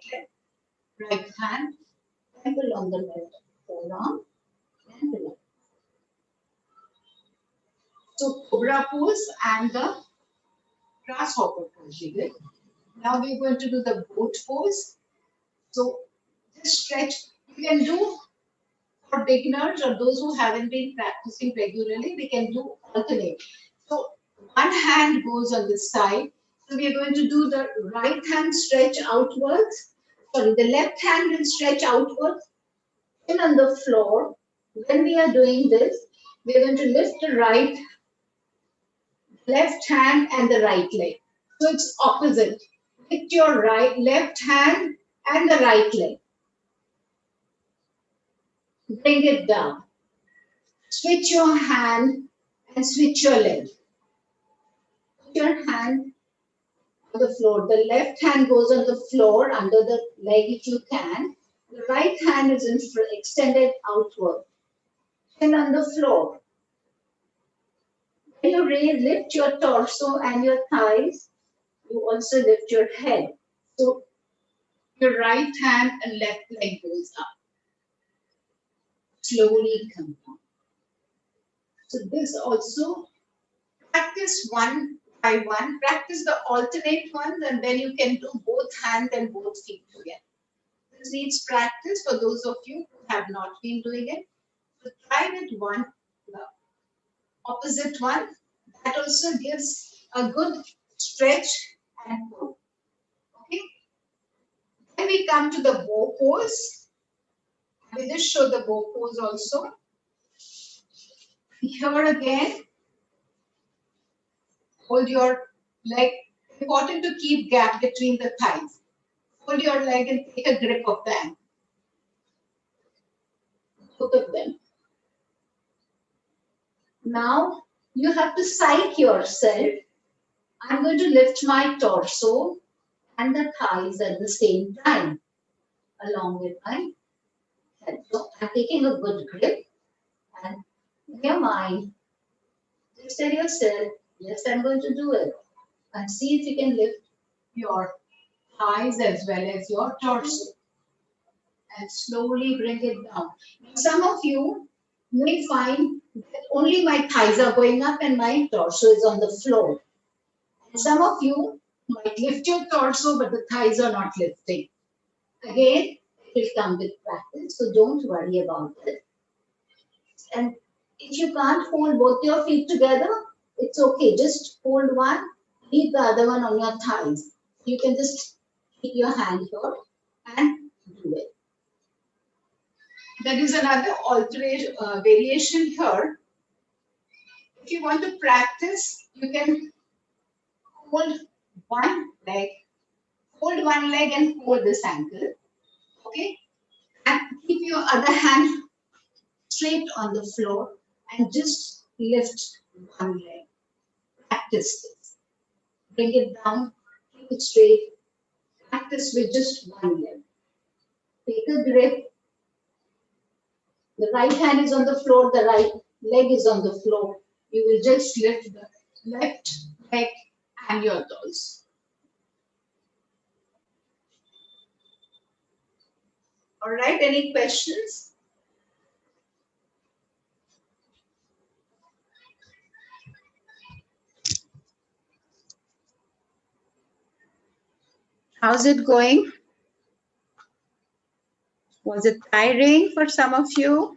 right hand, and along the left forearm, and the left. So cobra pose and the grasshopper pose we did. Now we're going to do the boat pose. So this stretch you can do for beginners or those who haven't been practicing regularly, we can do alternate. So one hand goes on this side. So we are going to do the right hand stretch outwards. Sorry, the left hand will stretch outwards. And on the floor, when we are doing this, we are going to lift the left hand and the right leg. So it's opposite. Lift your left hand and the right leg. Bring it down. Switch your hand and switch your leg. Put your hand on the floor. The left hand goes on the floor under the leg if you can. The right hand is extended outward. Chin on the floor. When you lift your torso and your thighs, you also lift your head. So your right hand and left leg goes up. Slowly come down. So this also, practice one by one. Practice the alternate ones and then you can do both hands and both feet together. This needs practice for those of you who have not been doing it. So try with one, the opposite one. That also gives a good stretch and pull. Okay. Then we come to the bow pose. We just show the bow pose also. Here again, hold your leg. Important to keep gap between the thighs. Hold your leg and take a grip of them. Both of them. Now you have to psych yourself. I'm going to lift my torso and the thighs at the same time, along with my head. So I'm taking a good grip, and in your mind, just tell yourself, yes, I'm going to do it. And see if you can lift your thighs as well as your torso. And slowly bring it down. Some of you may find that only my thighs are going up and my torso is on the floor. And some of you might lift your torso, but the thighs are not lifting. Again, it will come with practice, so don't worry about it. And if you can't hold both your feet together, it's okay. Just hold one, leave the other one on your thighs. You can just keep your hand here and do it. There is another alternate variation here. If you want to practice, you can hold one leg and hold this ankle. Okay? And keep your other hand straight on the floor and just lift one leg. Practice this. Bring it down, keep it straight. Practice with just one leg. Take a grip. The right hand is on the floor, the right leg is on the floor. You will just lift the left leg and your toes. All right, any questions? How's it going? Was it tiring for some of you?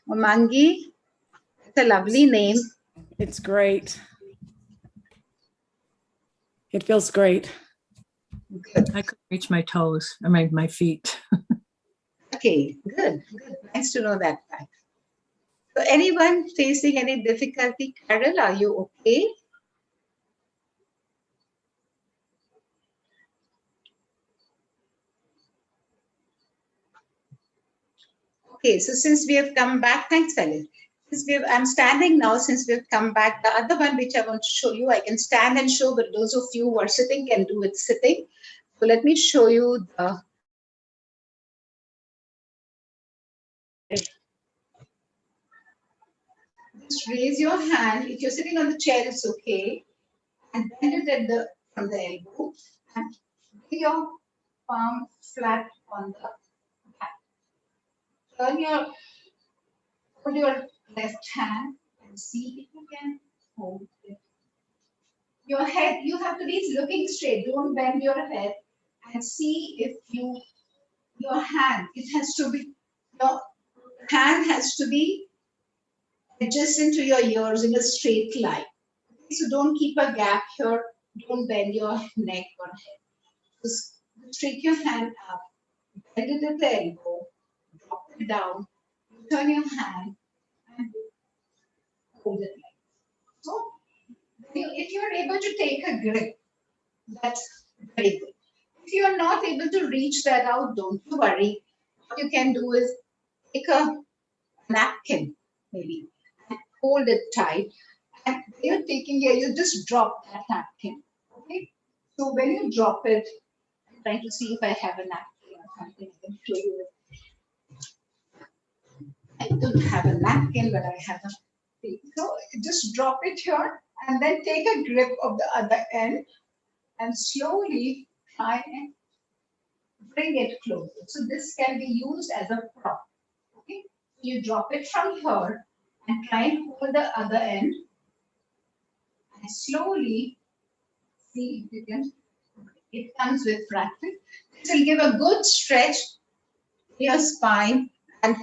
Omangi, it's a lovely name. It's great. It feels great. Good. I couldn't reach my toes, or my feet. Okay, good. Nice to know that fact. So anyone facing any difficulty? Carol, are you okay? Okay, so since we have come back, thanks, Alice. I'm standing now since we've come back. The other one which I want to show you, I can stand and show, but those of you who are sitting can do it sitting. So let me show you the. Just raise your hand. If you're sitting on the chair, it's okay. And bend it at from the elbow. And bring your palm flat on the back. Hold your left hand and see if you can hold it. Your head, you have to be looking straight. Don't bend your head. And see if your hand, your hand has to be adjacent to your ears in a straight line. Okay, so don't keep a gap here. Don't bend your neck or head. Just straight your hand up, bend it at the elbow, drop it down, turn your hand and hold it like this. So if you're able to take a grip, that's very good. If you're not able to reach that out, don't you worry. What you can do is take a napkin, maybe, and hold it tight. And you're taking here, you just drop that napkin. Okay? So when you drop it, I'm trying to see if I have a napkin or something I can show you. I don't have a napkin, but I have a thing. So just drop it here and then take a grip of the other end and slowly try and bring it closer. So this can be used as a prop. Okay? You drop it from here and try and hold the other end and slowly see if you can. It comes with practice. This will give a good stretch to your spine and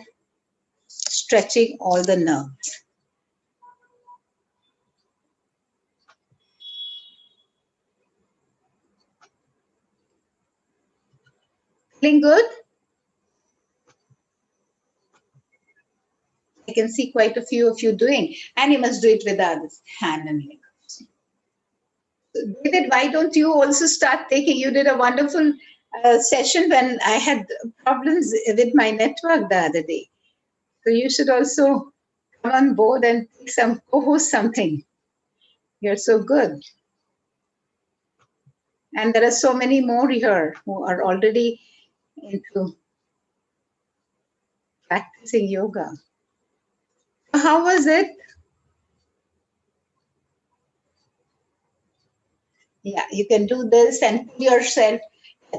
stretching all the nerves. Feeling good? I can see quite a few of you doing, and you must do it with the other hand and leg. David, why don't you also start taking? You did a wonderful session when I had problems with my network the other day. So you should also come on board and take some co-host something. You're so good. And there are so many more here who are already into practicing yoga. How was it? Yeah, you can do this and put yourself.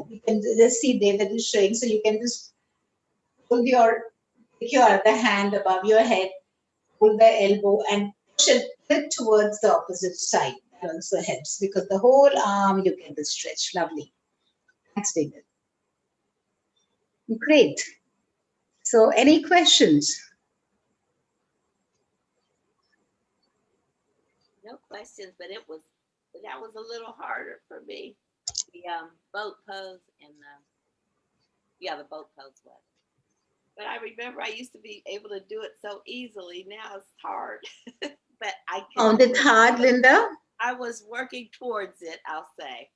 You can just see David is showing, so you can just hold take your other hand above your head, hold the elbow, and push it towards the opposite side. That also helps because the whole arm you get the stretch. Lovely. Thanks, David. Great. So, any questions? No questions, but that was a little harder for me. The boat pose and the boat pose was. But I remember I used to be able to do it so easily. Now it's hard. But I found it hard, Linda? I was working towards it, I'll say.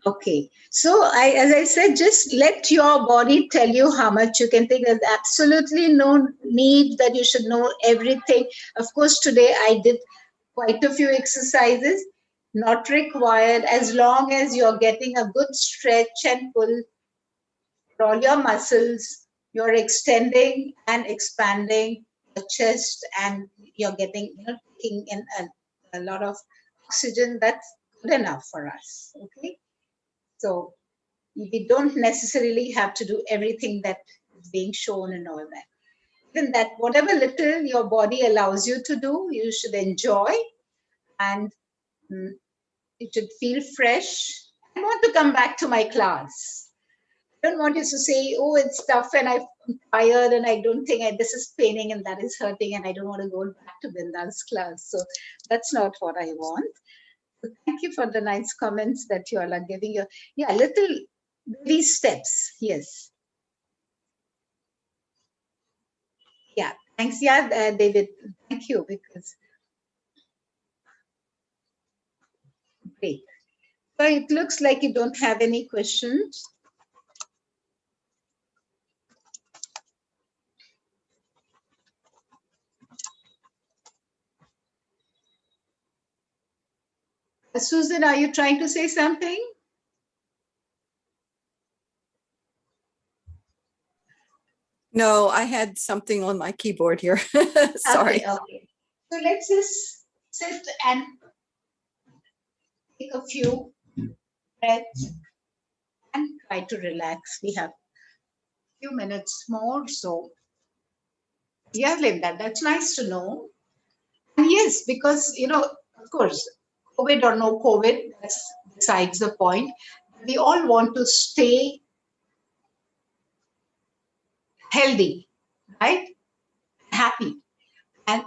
Okay. So as I said, just let your body tell you how much you can take. There's absolutely no need that you should know everything. Of course, today I did quite a few exercises, not required, as long as you're getting a good stretch and pull for all your muscles, you're extending and expanding the chest, and you're getting, taking in a lot of oxygen. That's good enough for us. Okay. So we don't necessarily have to do everything that is being shown and all that. Then that whatever little your body allows you to do, you should enjoy, and it should feel fresh. I want to come back to my class. I don't want you to say, oh, it's tough and I'm tired and I don't think this is paining and that is hurting and I don't want to go back to Binda's class. So that's not what I want. So thank you for the nice comments that you all are giving. Little baby steps. Yes. Yeah, Thanks, yeah, David. Thank you, because great. So it looks like you don't have any questions. Susan, are you trying to say something? No, I had something on my keyboard here. Sorry. Okay, okay. So let's just sit and take a few breaths and try to relax. We have a few minutes more, so yeah, Linda, that's nice to know. And yes, because, of course, COVID or no COVID, that's besides the point. We all want to stay healthy, right? Happy. And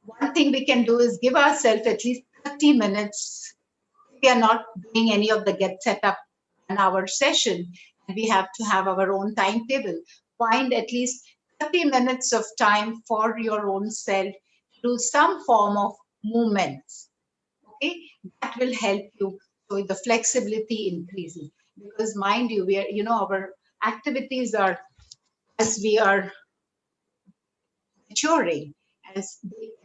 one thing we can do is give ourselves at least 30 minutes. We are not doing any of the get set up in our session, and we have to have our own timetable. Find at least 30 minutes of time for your own self, do some form of movements. Okay, that will help you. So the flexibility increases, because mind you, we are, our activities are, as we are maturing, as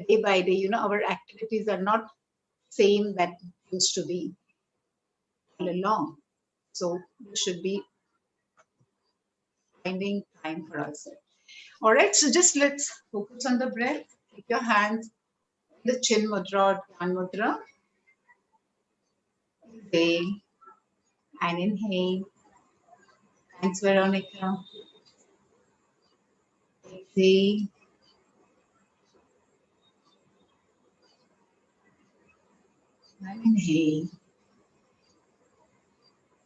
day by day, our activities are not same that used to be all along. So we should be finding time for ourselves. All right, so just let's focus on the breath. Keep your hands in the chin mudra or Dhyan mudra. Exhale and inhale. Thanks, Veronica. Exhale. And inhale.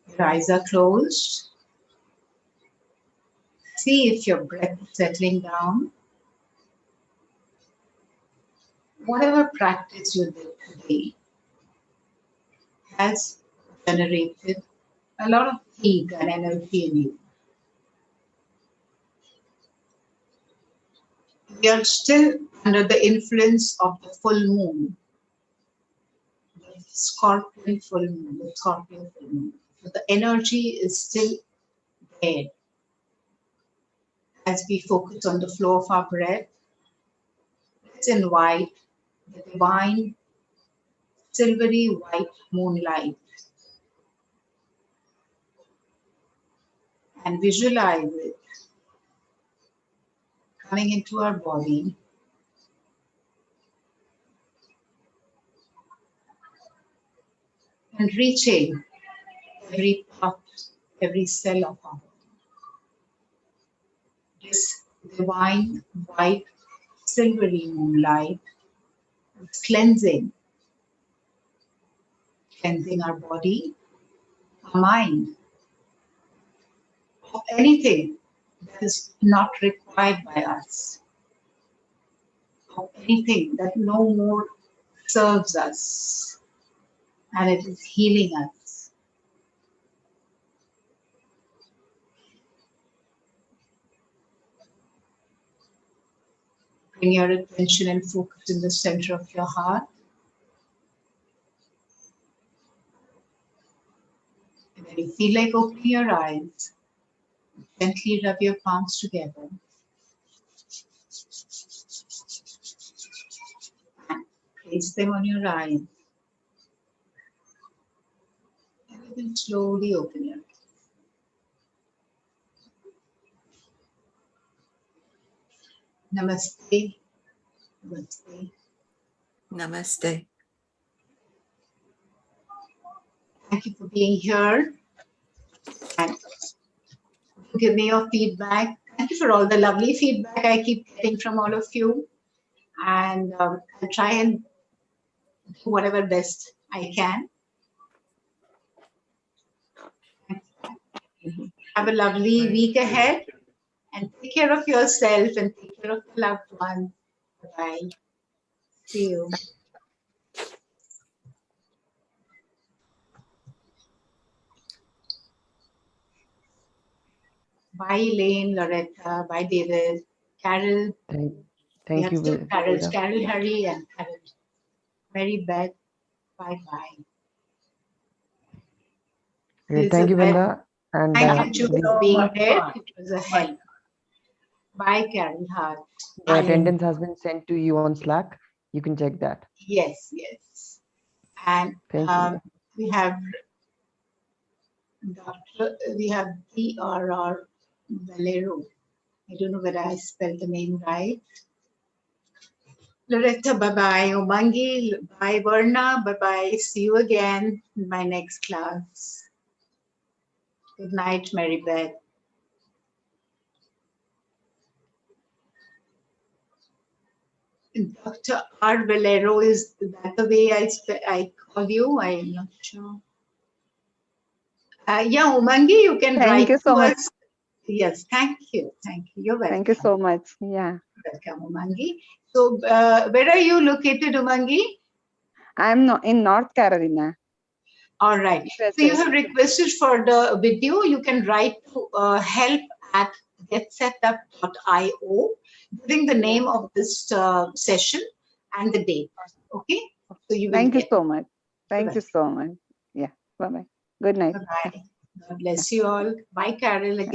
Your eyes are closed. See if your breath is settling down. Whatever practice you did today has generated a lot of heat and energy in you. We are still under the influence of the full moon, the Scorpion full moon, the Scorpio full moon. So the energy is still there. As we focus on the flow of our breath, let's invite the divine silvery white moonlight and visualize it coming into our body and reaching every part, every cell of our body. This divine white silvery moonlight is cleansing our body, our mind, of anything that is not required by us, of anything that no more serves us, and it is healing us. Bring your attention and focus in the center of your heart. And when you feel like opening your eyes, gently rub your palms together. And place them on your eyes. And you can slowly open your eyes. Namaste. Namaste. Namaste. Thank you for being here. And give me your feedback. Thank you for all the lovely feedback I keep getting from all of you. And I'll try and do whatever best I can. Have a lovely week ahead. And take care of yourself and take care of your loved ones. Bye. See you. Bye, Elaine, Loretta. Bye, David. Carol. Thank, We Thank have you, two Carols, Vinda. Carol Hari and Carol Mary Beth. Bye-bye. Okay, thank you, Elizabeth. Vinda. And Thank you, Joe, the, for being much there. fun. It was a help. Bye, Carol Hart. the Alan. attendance has been sent to you on Slack. You can check that. Yes, yes. And Thank you. we have we have DRR Valero. I don't know whether I spelled the name right. Loretta, bye-bye. Umangi, bye. Varna, bye-bye. See you again in my next class. Good night, Mary Beth. Dr. R. Valero, is that the way I call you? I'm not sure. Yeah, Umangi, you can Thank write you so to much. us. Yes, thank you. Thank you. You're welcome. Thank you so much. Yeah. Welcome, Umangi. So, where are you located, Umangi? I'm not in North Carolina. All right. So, you USA. have requested for the video. You can write to help@getsetup.io, giving the name of this session and the date. Okay. So, you will Thank you get. so much. Thank you so much. Yeah. Bye-bye. Good night. Bye-bye. God bless you all. Bye, Carol, again.